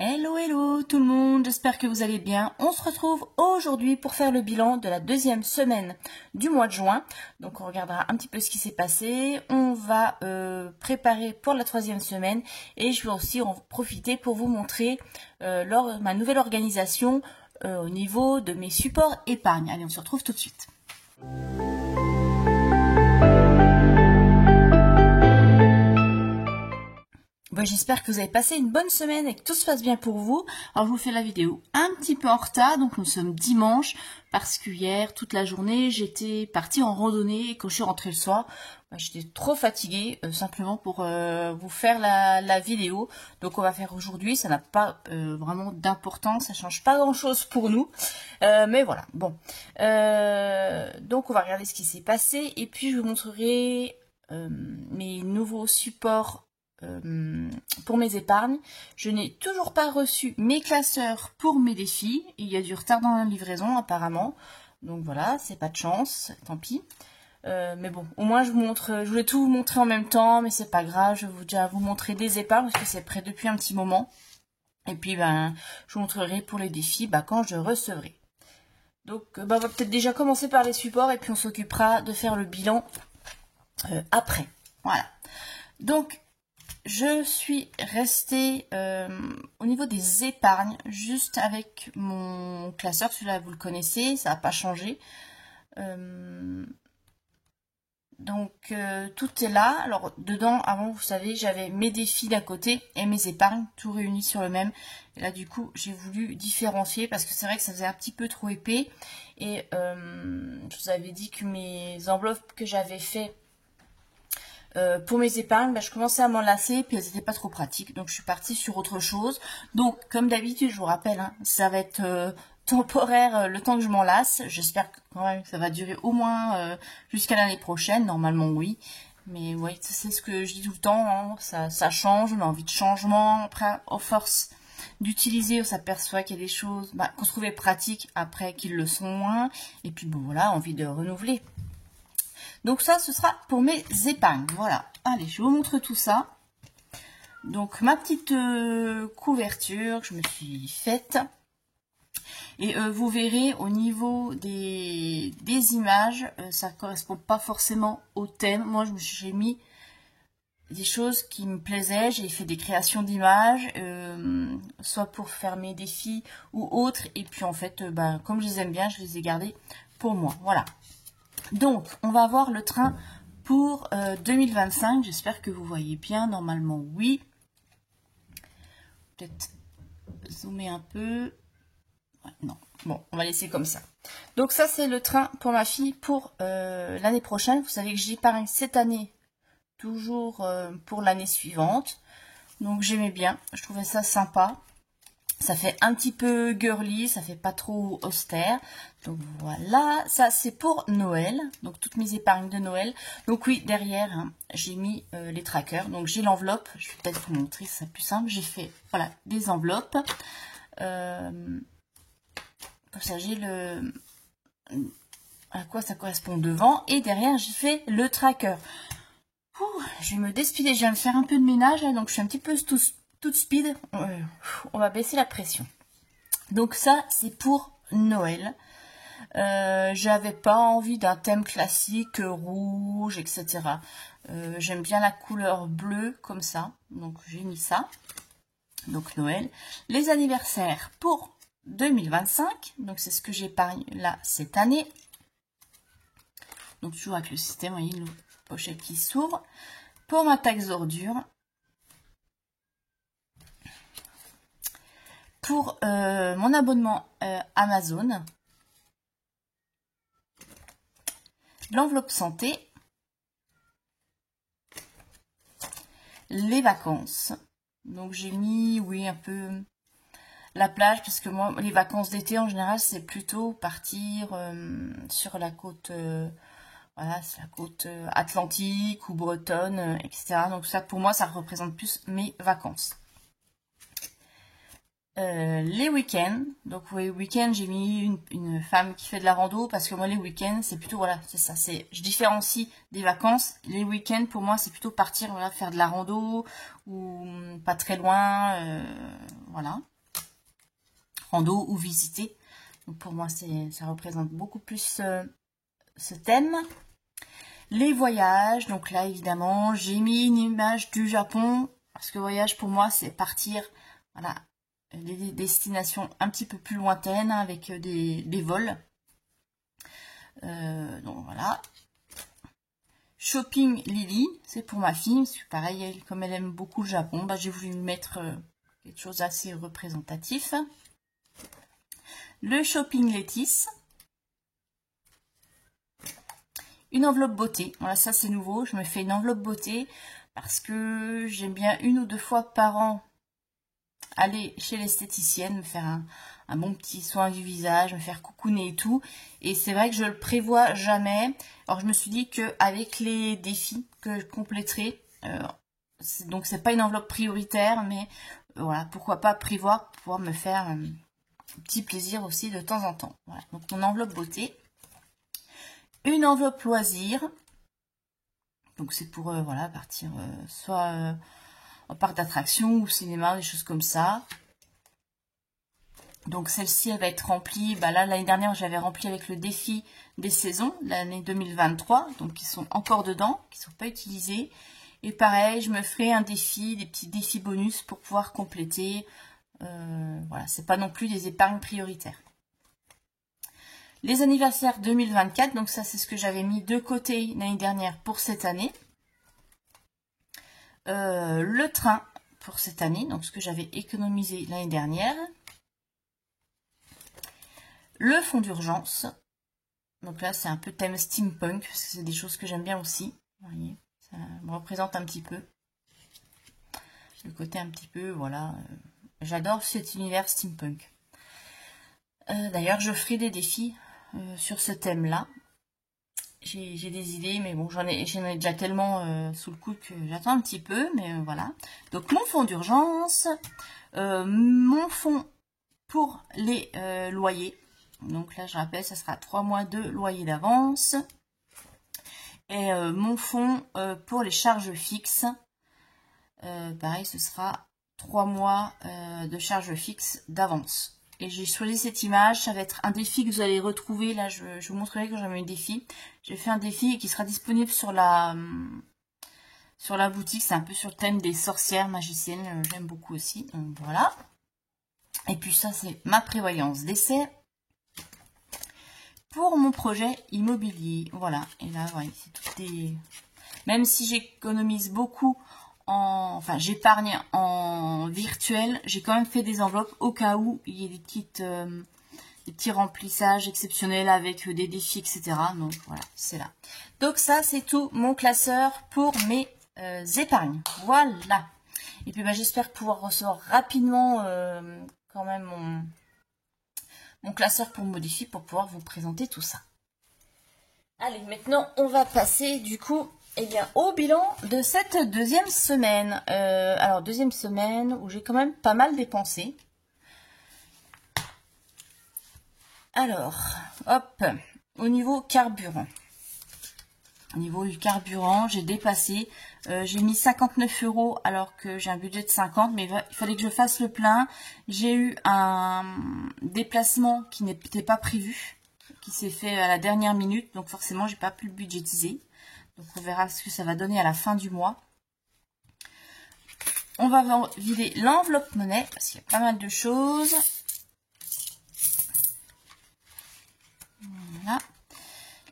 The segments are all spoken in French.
Hello, hello tout le monde, j'espère que vous allez bien. On se retrouve aujourd'hui pour faire le bilan de la deuxième semaine du mois de juin. Donc on regardera un petit peu ce qui s'est passé. On va préparer pour la troisième semaine et je vais aussi en profiter pour vous montrer ma nouvelle organisation au niveau de mes supports épargne. Allez, on se retrouve tout de suite. Bon, j'espère que vous avez passé une bonne semaine et que tout se passe bien pour vous. Alors je vous fais la vidéo un petit peu en retard, donc nous sommes dimanche, parce que hier, toute la journée, j'étais partie en randonnée et quand je suis rentrée le soir, j'étais trop fatiguée simplement pour vous faire la vidéo. Donc on va faire aujourd'hui, ça n'a pas vraiment d'importance, ça change pas grand chose pour nous. Mais voilà, bon. Donc on va regarder ce qui s'est passé et puis je vous montrerai mes nouveaux supports pour mes épargnes. Je n'ai toujours pas reçu mes classeurs pour mes défis. Il y a du retard dans la livraison apparemment. Donc voilà, c'est pas de chance, tant pis. Mais bon, au moins je voulais tout vous montrer en même temps, mais c'est pas grave, je vais déjà vous montrer des épargnes parce que c'est prêt depuis un petit moment. Et puis je vous montrerai pour les défis quand je recevrai. Donc on va peut-être déjà commencer par les supports et puis on s'occupera de faire le bilan après. Voilà. Donc je suis restée au niveau des épargnes, juste avec mon classeur, celui-là vous le connaissez, ça n'a pas changé. Donc tout est là. Alors dedans, avant vous savez, j'avais mes défis d'un côté et mes épargnes, tout réunis sur le même. Et là du coup, j'ai voulu différencier parce que c'est vrai que ça faisait un petit peu trop épais. Et je vous avais dit que mes enveloppes que j'avais fait pour mes épargnes, je commençais à m'en lasser, puis elles n'étaient pas trop pratiques, donc je suis partie sur autre chose. Donc, comme d'habitude, je vous rappelle, ça va être temporaire le temps que je m'en lasse. J'espère que quand même ça va durer au moins jusqu'à l'année prochaine, normalement oui. Mais oui, c'est ce que je dis tout le temps, ça change, on a envie de changement. Après, au force d'utiliser, on s'aperçoit qu'il y a des choses qu'on trouvait pratiques après qu'ils le sont moins. Et puis bon voilà, envie de renouveler. Donc ça, ce sera pour mes épargnes. Voilà. Allez, je vous montre tout ça. Donc ma petite couverture que je me suis faite. Et vous verrez au niveau des images, ça ne correspond pas forcément au thème. Moi, j'ai mis des choses qui me plaisaient. J'ai fait des créations d'images, soit pour faire mes défis ou autres. Et puis en fait, comme je les aime bien, je les ai gardés pour moi. Voilà. Donc, on va avoir le train pour 2025. J'espère que vous voyez bien. Normalement, oui. Peut-être zoomer un peu. Ouais, non. Bon, on va laisser comme ça. Donc, ça, c'est le train pour ma fille pour l'année prochaine. Vous savez que j'épargne cette année, toujours pour l'année suivante. Donc, j'aimais bien. Je trouvais ça sympa. Ça fait un petit peu girly, ça fait pas trop austère. Donc voilà, ça c'est pour Noël. Donc toutes mes épargnes de Noël. Donc oui, derrière, j'ai mis les trackers. Donc j'ai l'enveloppe. Je vais peut-être vous montrer, c'est plus simple. J'ai fait, voilà, des enveloppes. Comme ça, j'ai à quoi ça correspond devant. Et derrière, j'ai fait le tracker. Je vais me despiler, je viens de faire un peu de ménage. Donc je suis un petit peu toute speed, on va baisser la pression. Donc ça, c'est pour Noël. J'avais pas envie d'un thème classique, rouge, etc. J'aime bien la couleur bleue, comme ça. Donc j'ai mis ça. Donc Noël. Les anniversaires pour 2025. Donc c'est ce que j'épargne là cette année. Donc toujours avec le système, vous voyez, une pochette qui s'ouvre. Pour ma taxe d'ordure. Pour mon abonnement Amazon, l'enveloppe santé, les vacances. Donc j'ai mis, oui, un peu la plage, parce que moi, les vacances d'été, en général, c'est plutôt partir sur la côte, voilà, c'est la côte atlantique ou bretonne, etc. Donc ça, pour moi, ça représente plus mes vacances. Les week-ends, donc oui, les week-ends j'ai mis une femme qui fait de la rando parce que moi les week-ends c'est plutôt, voilà, c'est ça, je différencie des vacances. Les week-ends pour moi c'est plutôt partir, voilà, faire de la rando ou pas très loin, voilà. Rando ou visiter. Donc pour moi, ça représente beaucoup plus ce thème. Les voyages, donc là évidemment, j'ai mis une image du Japon, parce que voyage pour moi, c'est partir, voilà, des destinations un petit peu plus lointaines, avec des vols. Donc voilà. Shopping Lily, c'est pour ma fille, parce que pareil, elle, comme elle aime beaucoup le Japon, bah, j'ai voulu mettre quelque chose d'assez représentatif. Le Shopping Lettuce. Une enveloppe beauté, voilà, ça c'est nouveau, je me fais une enveloppe beauté parce que j'aime bien 1 ou 2 fois par an aller chez l'esthéticienne, me faire un bon petit soin du visage, me faire coucouner et tout. Et c'est vrai que je le prévois jamais. Alors je me suis dit qu'avec les défis que je compléterai, donc c'est pas une enveloppe prioritaire, mais voilà, pourquoi pas prévoir pour pouvoir me faire un petit plaisir aussi de temps en temps. Voilà, donc mon enveloppe beauté. Une enveloppe loisir, donc c'est pour voilà, partir soit en parc d'attractions ou cinéma, des choses comme ça. Donc celle-ci, elle va être remplie, bah là l'année dernière j'avais rempli avec le défi des saisons, l'année 2023, donc qui sont encore dedans, qui ne sont pas utilisés. Et pareil, je me ferai un défi, des petits défis bonus pour pouvoir compléter. Voilà, c'est pas non plus des épargnes prioritaires. Les anniversaires 2024, donc ça c'est ce que j'avais mis de côté l'année dernière pour cette année. Le train pour cette année, donc ce que j'avais économisé l'année dernière. Le fonds d'urgence, donc là c'est un peu thème steampunk, parce que c'est des choses que j'aime bien aussi. Vous voyez, ça me représente un petit peu. Le côté un petit peu, voilà, j'adore cet univers steampunk. D'ailleurs, je ferai des défis sur ce thème-là. J'ai des idées, mais bon, j'en ai déjà tellement sous le coude que j'attends un petit peu, mais voilà. Donc, mon fonds d'urgence, mon fonds pour les loyers. Donc là, je rappelle, ça sera 3 mois de loyer d'avance. Et mon fonds pour les charges fixes, pareil, ce sera 3 mois de charges fixes d'avance. Et j'ai choisi cette image, ça va être un défi que vous allez retrouver, là je vous montrerai quand j'aurai un défi. J'ai fait un défi qui sera disponible sur la boutique, c'est un peu sur le thème des sorcières magiciennes, j'aime beaucoup aussi, donc voilà. Et puis ça c'est ma prévoyance d'essai pour mon projet immobilier, voilà. Et là, ouais, c'est tout des... Même si j'économise beaucoup enfin j'épargne en virtuel, j'ai quand même fait des enveloppes au cas où il y ait des petits remplissages exceptionnels avec des défis, etc. Donc voilà, c'est là. Donc ça, c'est tout mon classeur pour mes épargnes. Voilà. Et puis bah, j'espère pouvoir recevoir rapidement quand même mon classeur pour mon défi pour pouvoir vous présenter tout ça. Allez, maintenant on va passer du coup au bilan de cette deuxième semaine. Alors, deuxième semaine où j'ai quand même pas mal dépensé. Alors, hop, au niveau carburant. Au niveau du carburant, j'ai dépassé. J'ai mis 59 € alors que j'ai un budget de 50, mais il fallait que je fasse le plein. J'ai eu un déplacement qui n'était pas prévu, qui s'est fait à la dernière minute, donc forcément, j'ai pas pu le budgétiser. Donc on verra ce que ça va donner à la fin du mois. On va vider l'enveloppe monnaie parce qu'il y a pas mal de choses. Voilà.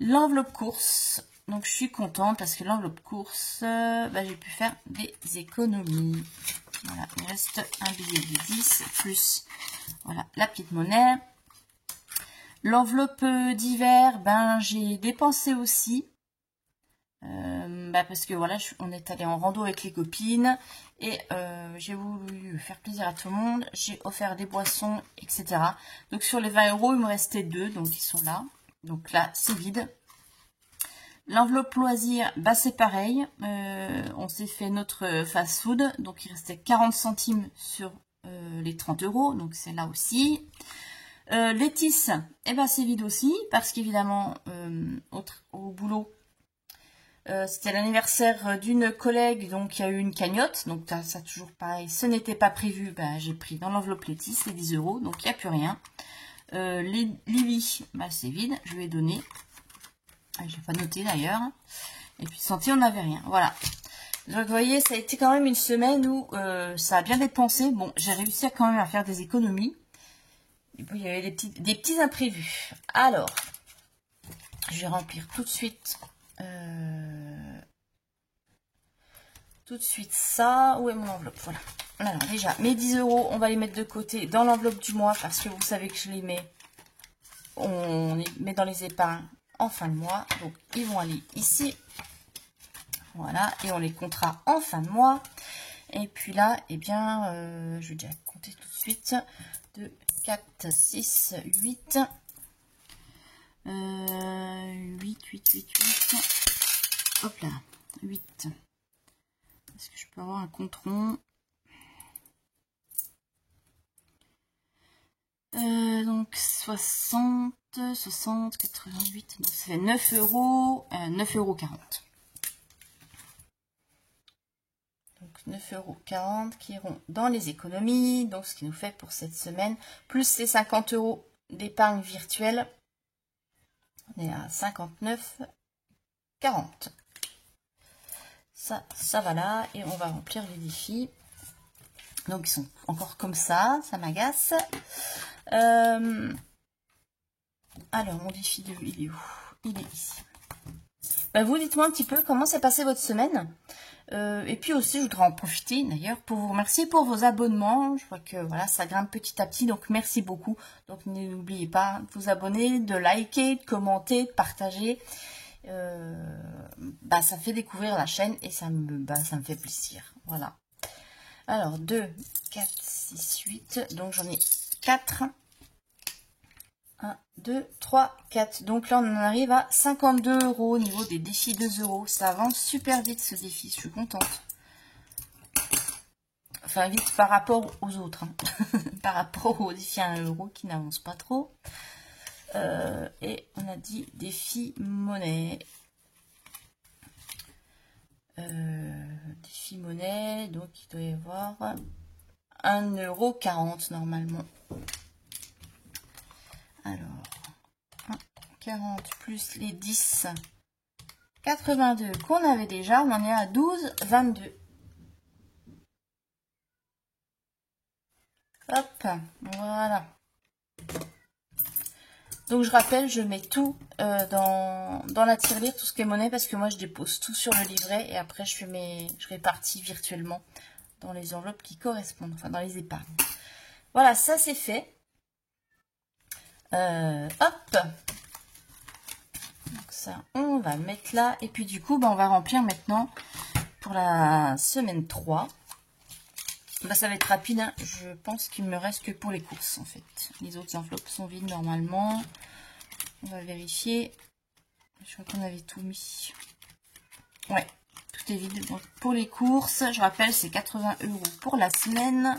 L'enveloppe course. Donc je suis contente parce que l'enveloppe course, j'ai pu faire des économies. Voilà, il reste un billet de 10 plus voilà, la petite monnaie. L'enveloppe d'hiver, j'ai dépensé aussi. Parce que voilà, on est allé en rando avec les copines et j'ai voulu faire plaisir à tout le monde. J'ai offert des boissons, etc. Donc sur les 20 €, il me restait 2, donc ils sont là. Donc là, c'est vide. L'enveloppe loisir, c'est pareil. On s'est fait notre fast-food, donc il restait 40 centimes sur les 30 €, donc c'est là aussi. Les tisses, c'est vide aussi parce qu'évidemment, au boulot, C'était l'anniversaire d'une collègue, donc il y a eu une cagnotte, donc ça toujours pareil, ce n'était pas prévu, bah, j'ai pris dans l'enveloppe Letty, c'est 10 €, donc il n'y a plus rien. Livy, bah, c'est vide, je lui ai donné, j'ai pas noté d'ailleurs, et puis santé, on n'avait rien, voilà. Donc vous voyez, ça a été quand même une semaine où ça a bien dépensé, bon, j'ai réussi quand même à faire des économies, et puis il y avait des petits imprévus. Alors, je vais remplir tout de suite ça. Où est mon enveloppe? Voilà. Alors déjà, mes 10 €, on va les mettre de côté dans l'enveloppe du mois parce que vous savez que je les mets, on les met dans les épargnes en fin de mois. Donc ils vont aller ici. Voilà, et on les comptera en fin de mois. Et puis là, eh bien, je vais déjà compter tout de suite. 2, 4, 6, 8. 8. Hop là, 8. Est-ce que je peux avoir un compte rond? Donc 60, 88, donc ça fait 9 €, 9,40 €. Donc 9,40 € qui iront dans les économies, donc ce qui nous fait pour cette semaine, plus les 50 € d'épargne virtuelle, on est à 59,40 €. Ça va là, et on va remplir les défis. Donc ils sont encore comme ça m'agace. Alors mon défi de il est où? Il est ici. Bah, vous dites-moi un petit peu comment s'est passée votre semaine. Et puis aussi je voudrais en profiter d'ailleurs pour vous remercier pour vos abonnements. Je vois que voilà, ça grimpe petit à petit, donc merci beaucoup. Donc n'oubliez pas de vous abonner, de liker, de commenter, de partager. Bah, ça fait découvrir la chaîne et ça me fait plaisir. Voilà. Alors 2, 4, 6, 8. Donc j'en ai 4. 1, 2, 3, 4. Donc là, on en arrive à 52 € au niveau des défis 2 €. Ça avance super vite ce défi, je suis contente. Enfin, vite par rapport aux autres. Hein. Par rapport aux défis à 1 € qui n'avancent pas trop. Et on a dit défi monnaie. Défi monnaie, donc il doit y avoir 1,40 € normalement. Alors, 40 plus les 10, 82 qu'on avait déjà, on en est à 12, 22. Hop, voilà. Donc je rappelle, je mets tout dans la tirelire, tout ce qui est monnaie, parce que moi je dépose tout sur le livret et après je répartis virtuellement dans les enveloppes qui correspondent, enfin dans les épargnes. Voilà, ça c'est fait. Hop. Donc ça, on va le mettre là. Et puis du coup, on va remplir maintenant pour la semaine 3. Bah, ça va être rapide, hein. Je pense qu'il me reste que pour les courses en fait. Les autres enveloppes sont vides normalement. On va vérifier. Je crois qu'on avait tout mis. Ouais, tout est vide. Donc pour les courses, je rappelle, c'est 80 € pour la semaine.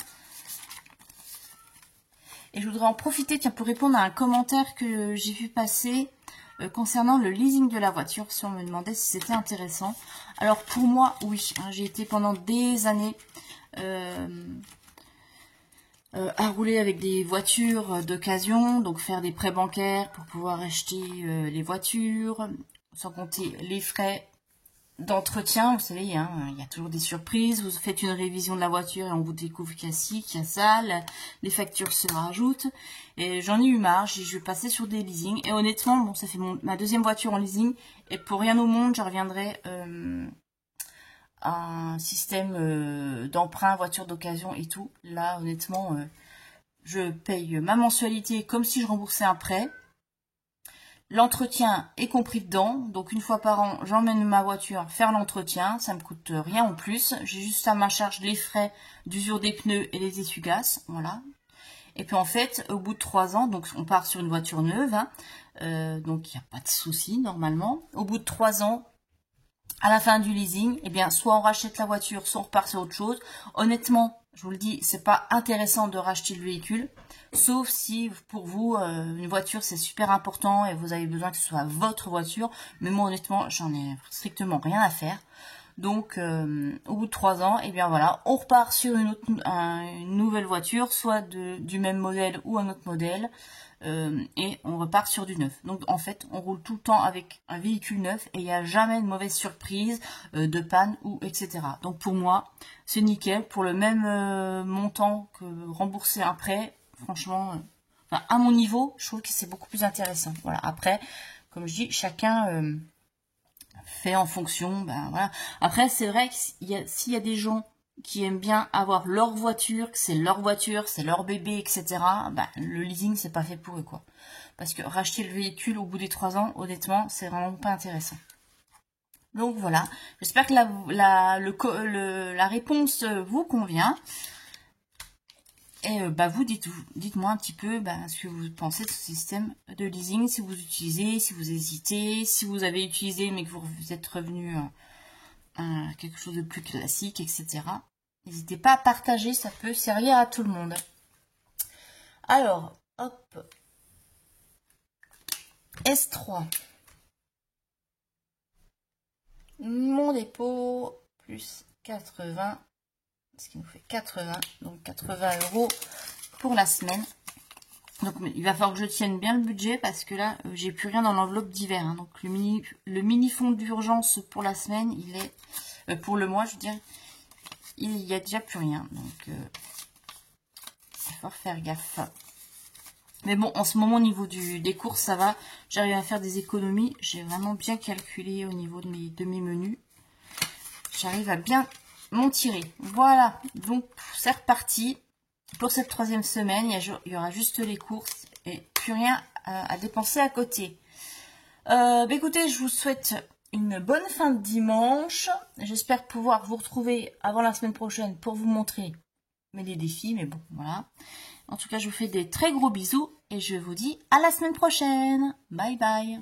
Et je voudrais en profiter, tiens, pour répondre à un commentaire que j'ai vu passer concernant le leasing de la voiture. Si on me demandait si c'était intéressant. Alors pour moi, oui. Hein, j'ai été pendant des années à rouler avec des voitures d'occasion, donc faire des prêts bancaires pour pouvoir acheter les voitures, sans compter les frais d'entretien. Vous savez, hein, il y a toujours des surprises. Vous faites une révision de la voiture et on vous découvre qu'il y a ci, qu'il y a ça, les factures se rajoutent. Et j'en ai eu marre, je vais passer sur des leasings. Et honnêtement, bon, ça fait ma deuxième voiture en leasing. Et pour rien au monde, je reviendrai un système d'emprunt, voiture d'occasion et tout. Là, honnêtement, je paye ma mensualité comme si je remboursais un prêt. L'entretien est compris dedans. Donc, une fois par an, j'emmène ma voiture faire l'entretien. Ça me coûte rien en plus. J'ai juste à ma charge les frais d'usure des pneus et les essuie-glaces. Voilà. Et puis, en fait, au bout de 3 ans, donc on part sur une voiture neuve. Hein, donc, il n'y a pas de souci normalement. Au bout de 3 ans, à la fin du leasing, eh bien, soit on rachète la voiture, soit on repart sur autre chose. Honnêtement, je vous le dis, c'est pas intéressant de racheter le véhicule, sauf si pour vous, une voiture c'est super important et vous avez besoin que ce soit votre voiture. Mais moi honnêtement, j'en ai strictement rien à faire. Donc au bout de 3 ans, et bien voilà, on repart sur une nouvelle voiture, soit du même modèle ou un autre modèle, et on repart sur du neuf. Donc en fait, on roule tout le temps avec un véhicule neuf et il n'y a jamais de mauvaise surprise, de panne ou etc. Donc pour moi, c'est nickel. Pour le même montant que rembourser un prêt, franchement, enfin, à mon niveau, je trouve que c'est beaucoup plus intéressant. Voilà. Après, comme je dis, chacun fait en fonction, ben voilà. Après, c'est vrai que s'il y a des gens qui aiment bien avoir leur voiture, que c'est leur bébé, etc., ben, le leasing, c'est pas fait pour eux, quoi. Parce que racheter le véhicule au bout des 3 ans, honnêtement, c'est vraiment pas intéressant. Donc voilà, j'espère que la réponse vous convient. Et bah vous dites-moi un petit peu ce que vous pensez de ce système de leasing, si vous utilisez, si vous hésitez, si vous avez utilisé mais que vous êtes revenu à quelque chose de plus classique, etc. N'hésitez pas à partager, ça peut servir à tout le monde. Alors, hop, S3. Mon dépôt plus 80, ce qui nous fait 80, donc 80 € pour la semaine. Donc il va falloir que je tienne bien le budget parce que là j'ai plus rien dans l'enveloppe d'hiver. Hein. Donc le mini fonds d'urgence pour la semaine, il est pour le mois, je veux dire, il y a déjà plus rien. Donc il va falloir faire gaffe. Mais bon, en ce moment au niveau des courses, ça va. J'arrive à faire des économies. J'ai vraiment bien calculé au niveau de mes menus. J'arrive à bien m'en tirer. Voilà, donc c'est reparti. Pour cette 3e semaine, il y aura juste les courses et plus rien à dépenser à côté. Écoutez, je vous souhaite une bonne fin de dimanche. J'espère pouvoir vous retrouver avant la semaine prochaine pour vous montrer les défis. Mais bon, voilà. En tout cas, je vous fais des très gros bisous et je vous dis à la semaine prochaine. Bye bye.